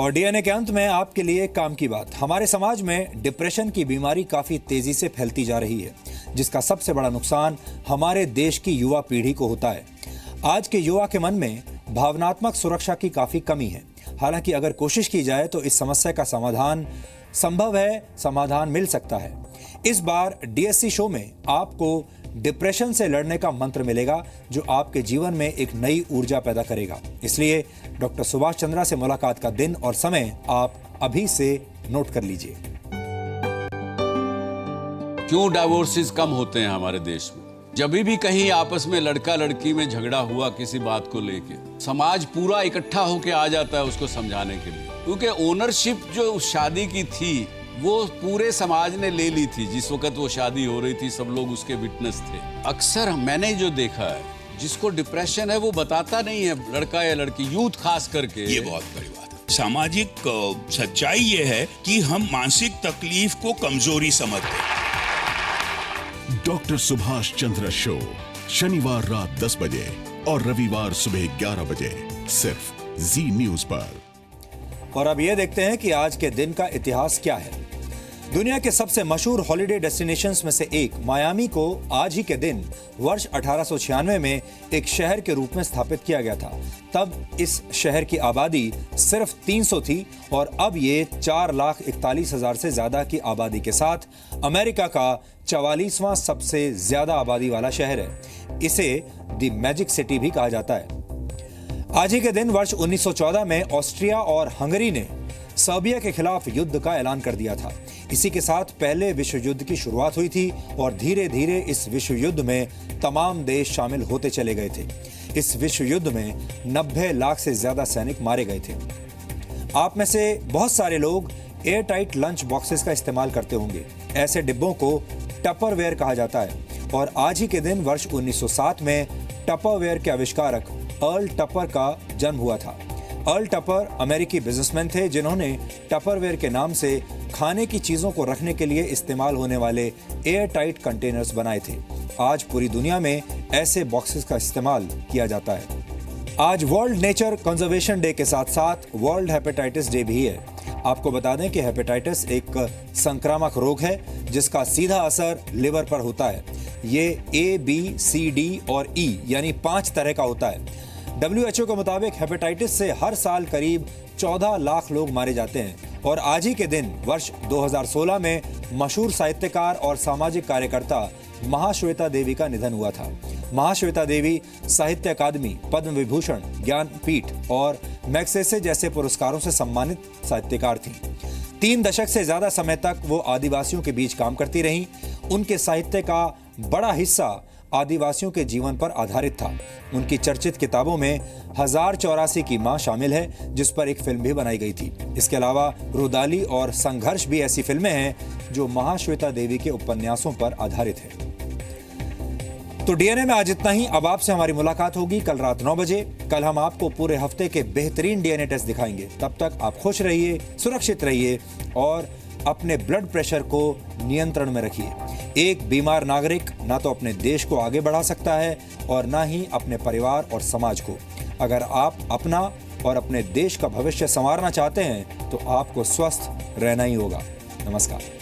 और डीएनए के अंत में आपके लिए एक काम की बात। हमारे समाज में डिप्रेशन की बीमारी काफी तेजी से फैलती जा रही है, जिसका सबसे बड़ा नुकसान हमारे देश की युवा पीढ़ी को होता है। आज के युवा के मन में भावनात्मक सुरक्षा की काफी कमी है। हालांकि अगर कोशिश की जाए तो इस समस्या का समाधान संभव है, समाधान मिल सकता है। इस बार डीएससी शो में आपको डिप्रेशन से लड़ने का मंत्र मिलेगा, जो आपके जीवन में एक नई ऊर्जा पैदा करेगा। इसलिए डॉक्टर सुभाष चंद्रा से मुलाकात का दिन और समय आप अभी से नोट कर लीजिए। क्यों डाइवोर्सेस कम होते हैं हमारे देश में? जब भी कहीं आपस में लड़का लड़की में झगड़ा हुआ किसी बात को लेके, समाज पूरा इकट्ठा होके आ जाता है उसको समझाने के लिए, क्योंकि ओनरशिप जो शादी की थी वो पूरे समाज ने ले ली थी। जिस वक्त वो शादी हो रही थी सब लोग उसके विटनेस थे। अक्सर मैंने जो देखा है, जिसको डिप्रेशन है वो बताता नहीं है, लड़का या लड़की, यूथ खास करके। ये बहुत बड़ी बात है। सामाजिक सच्चाई ये है कि हम मानसिक तकलीफ को कमजोरी समझते हैं। डॉक्टर सुभाष चंद्र शो शनिवार रात 10 बजे और रविवार सुबह 11 बजे सिर्फ जी न्यूज पर। और अब ये देखते हैं कि आज के दिन का इतिहास क्या है। दुनिया के सबसे मशहूर हॉलिडे डेस्टिनेशंस में से एक मायामी को आज ही के दिन वर्ष 1896 में एक शहर के रूप में स्थापित किया गया था। तब इस शहर की आबादी सिर्फ 300 थी और अब ये 4,41,000 से ज्यादा की आबादी के साथ अमेरिका का 44वां सबसे ज्यादा आबादी वाला शहर है। इसे द मैजिक सिटी भी कहा जाता है। आज ही के दिन वर्ष 1914 में ऑस्ट्रिया और हंगरी ने सर्बिया के खिलाफ युद्ध का ऐलान कर दिया था। इसी के साथ पहले विश्व युद्ध की शुरुआत हुई थी और धीरे धीरे इस विश्व युद्ध में तमाम देश शामिल होते चले गए थे। इस विश्व युद्ध में 90 लाख से ज्यादा सैनिक मारे गए थे। आप में से बहुत सारे लोग एयर टाइट लंच बॉक्सेस का इस्तेमाल करते होंगे। ऐसे डिब्बों को टपरवेयर कहा जाता है और आज ही के दिन वर्ष 1907 में टपरवेयर के आविष्कारक अर्ल टपर का जन्म हुआ था। अर्ल टपर अमेरिकी बिजनेसमैन थे, जिन्होंने टपरवेयर के नाम से खाने की चीजों को रखने के लिए इस्तेमाल होने वाले एयर टाइट कंटेनर्स बनाए थे। आज पूरी दुनिया में ऐसे बॉक्सेस का इस्तेमाल किया जाता है। आज वर्ल्ड नेचर कंजर्वेशन डे के साथ साथ वर्ल्ड हेपेटाइटिस डे भी है। आपको बता दें कि हेपेटाइटिस एक संक्रामक रोग है जिसका सीधा असर लिवर पर होता है। ये A, B, C, D और E यानी 5 तरह का होता है। WHO के मुताबिक हेपेटाइटिस से हर साल करीब 14 लाख लोग मारे जाते हैं। और आज ही के दिन वर्ष 2016 में मशहूर साहित्यकार और सामाजिक कार्यकर्ता महाश्वेता देवी का निधन हुआ था। महाश्वेता देवी साहित्य अकादमी, पद्म विभूषण, ज्ञानपीठ और मैग्सेसे जैसे पुरस्कारों से सम्मानित साहित्यकार थीं। 3 दशक से ज्यादा समय तक वो आदिवासियों के बीच काम करती रहीं। उनके साहित्य का बड़ा हिस्सा आदिवासियों के जीवन पर आधारित था। उनकी चर्चित किताबों में 1084 की मां शामिल है, जिस पर एक फिल्म भी बनाई गई थी। इसके अलावा रुदाली और संघर्ष भी ऐसी फिल्में हैं जो महाश्वेता देवी के उपन्यासों पर आधारित है। तो डीएनए में आज इतना ही। अब आपसे हमारी मुलाकात होगी कल रात 9 बजे। कल हम आपको पूरे हफ्ते के बेहतरीन डीएनए टेस्ट दिखाएंगे। तब तक आप खुश रहिए, सुरक्षित रहिए और अपने ब्लड प्रेशर को नियंत्रण में रखिए। एक बीमार नागरिक ना तो अपने देश को आगे बढ़ा सकता है और ना ही अपने परिवार और समाज को। अगर आप अपना और अपने देश का भविष्य संवारना चाहते हैं तो आपको स्वस्थ रहना ही होगा। नमस्कार।